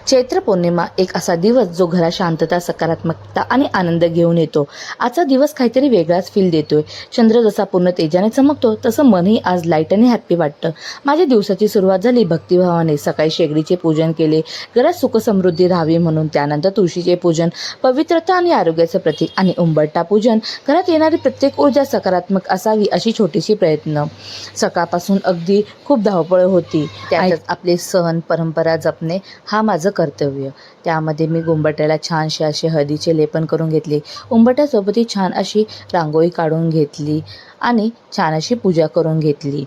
चैत्र पौर्णिमा एक असा दिवस जो घरात शांतता, सकारात्मकता आणि आनंद घेऊन येतो. आजचा दिवस काहीतरी वेगळाच फील देतोय. चंद्र जसा पूर्ण तेजाने चमकतो तसं मनही आज लाईट आणि हॅप्पी वाटतं. माझ्या दिवसाची सुरुवात झाली भक्तिभावाने. सकाळी शेगडीचे पूजन केले, घरात सुखसमृद्धी राहावी म्हणून. त्यानंतर तुळशीचे पूजन, पवित्रता आणि आरोग्याचं प्रतीक, आणि उंबरठा पूजन, घरात येणारी प्रत्येक ऊर्जा सकारात्मक असावी अशी छोटीशी प्रयत्न. सकाळपासून अगदी खूप धावपळ होती. त्यातच आपले सण परंपरा जपणे हा माझं कर्तव्य. त्यामध्ये मी उंबरठ्याला छानसे असे हळदीचे लेपन करून घेतले. उंबरठ्यासोबतही छान अशी रांगोळी काढून घेतली आणि छान अशी पूजा करून घेतली.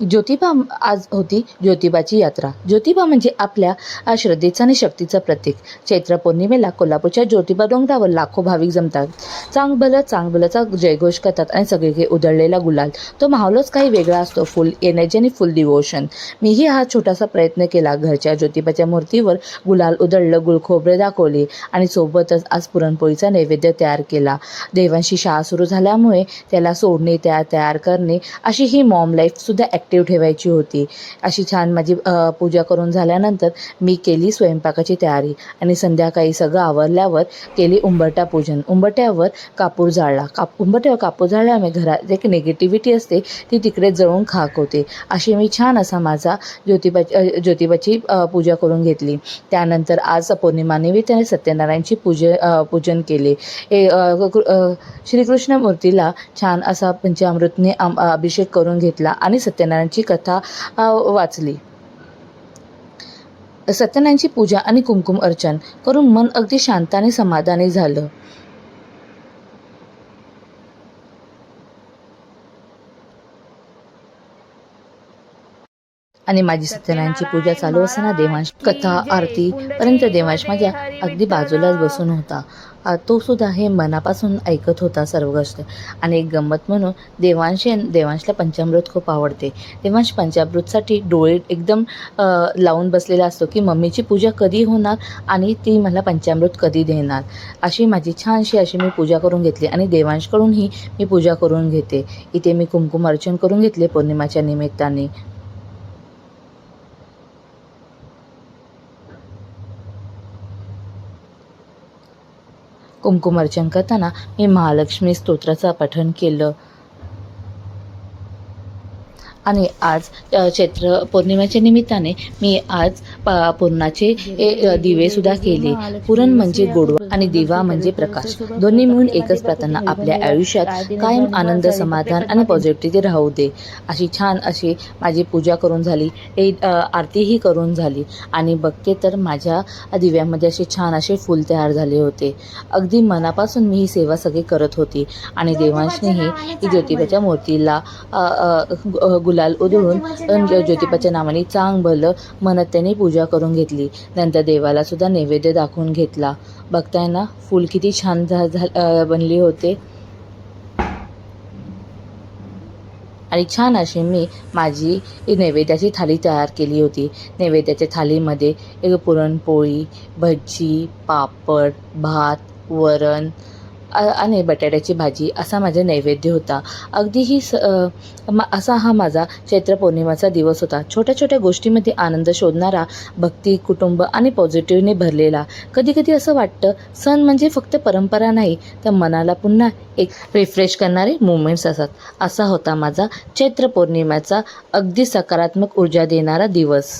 ज्योतिबा आज होती ज्योतिबाची यात्रा. ज्योतिबा म्हणजे आपल्या श्रद्धेचं आणि शक्तीचं प्रतीक. चैत्र पौर्णिमेला कोल्हापूरच्या ज्योतिबा डोंगरावर लाखो भाविक जमतात. चांगभलचा जयघोष करतात आणि सगळीकडे उधळलेला गुलाल, तो माहोलच काही वेगळा असतो. फुल एनर्जी आणि फुल डिवोशन. मीही हा छोटासा प्रयत्न केला. घरच्या ज्योतिबाच्या मूर्तीवर गुलाल उधळलं, गुळखोबरे दाखवले आणि सोबतच आज पुरणपोळीचा नैवेद्य तयार केला. देवांशी शाळा सुरू झाल्यामुळे त्याला सोडणे, तयार करणे अशी ही मॉम लाईफसुद्धा ॲक्टिव्ह ठेवायची होती. अशी छान माझी पूजा करून झाल्यानंतर मी केली स्वयंपाकाची तयारी आणि संध्याकाळी सगळं आवरल्यावर केली उंबरठा पूजन. उंबरठ्यावर कापूर जाळला. उंबरठ्यावर कापूर जाळल्यामुळे घरात एक निगेटिव्हिटी असते ती तिकडे जळून खाक होते. अशी मी छान असा माझा ज्योतिबाची पूजा करून घेतली. त्यानंतर आज पौर्णिमानिमित्ताने सत्यनारायणची पूजन केले. श्रीकृष्ण मूर्तीला छान असा पंचामृतने अभिषेक करून घेतला आणि सत्यनारायणची कथा वाचली. सत्यनारायणची पूजा आणि कुंकुम अर्चन करून मन अगदी शांत आणि समाधानी झालं. आणि माझी सत्यनारायणची पूजा चालू असताना देवांश कथा आरती पर्यंत देवांश माझ्या अगदी बाजूलाच बसून होता. तो सुद्धा हे मनापासून ऐकत होता सर्व गोष्ट. आणि एक गंमत म्हणून देवांशला पंचामृत खूप आवडते. देवांश पंचामृतसाठी डोळे एकदम लावून बसलेला असतो की मम्मीची पूजा कधी होणार आणि ती मला पंचामृत कधी देणार. अशी माझी छानशी अशी मी पूजा करून घेतली आणि देवांशकडूनही मी पूजा करून घेते. इथे मी कुंकुम अर्चन करून घेतले पौर्णिमाच्या निमित्ताने. कुंकुमार्चन करताना मी महालक्ष्मी स्तोत्राचं पठण केलं. आणि आज चैत्र पौर्णिमेच्या निमित्ताने मी आज पुरणाचे दिवेसुद्धा केले. पुरण म्हणजे गोडवा आणि दिवा म्हणजे प्रकाश, दोन्ही मिळून एकच प्रार्थना. आपल्या आयुष्यात कायम आनंद, समाधान आणि पॉझिटिव्हिटी राहू दे. अशी छान अशी माझी पूजा करून झाली. आरतीही करून झाली आणि बघते तर माझ्या दिव्यामध्ये असे छान असे फूल तयार झाले होते. अगदी मनापासून मी ही सेवा सगळी करत होती. आणि देवांशनेही ज्योतिबाच्या मूर्तीला गुलाल उधळून ज्योतिबाच्या नावाने भलं म्हणत त्यांनी पूजा करून घेतली. नंतर देवाला सुद्धा नैवेद्य दाखवून घेतला. बघताय ना फूल किती छान बनली होते. आणि छान अशी मी माझी नैवेद्याची थाली तयार केली होती. नैवेद्याच्या थालीमध्ये एक पुरणपोळी, भजी, पापड, भात, वरण आणि बटाट्याची भाजी असा माझा नैवेद्य होता. अगदी असा हा माझा चैत्र पौर्णिमाचा दिवस होता. छोट्या छोट्या गोष्टीमध्ये आनंद शोधणारा, भक्ती, कुटुंब आणि पॉझिटिव्हने भरलेला. कधी कधी असं वाटतं सण म्हणजे फक्त परंपरा नाही तर मनाला पुन्हा एक रिफ्रेश करणारे मुवमेंट्स असतात. असा होता माझा चैत्र पौर्णिमेचा अगदी सकारात्मक ऊर्जा देणारा दिवस.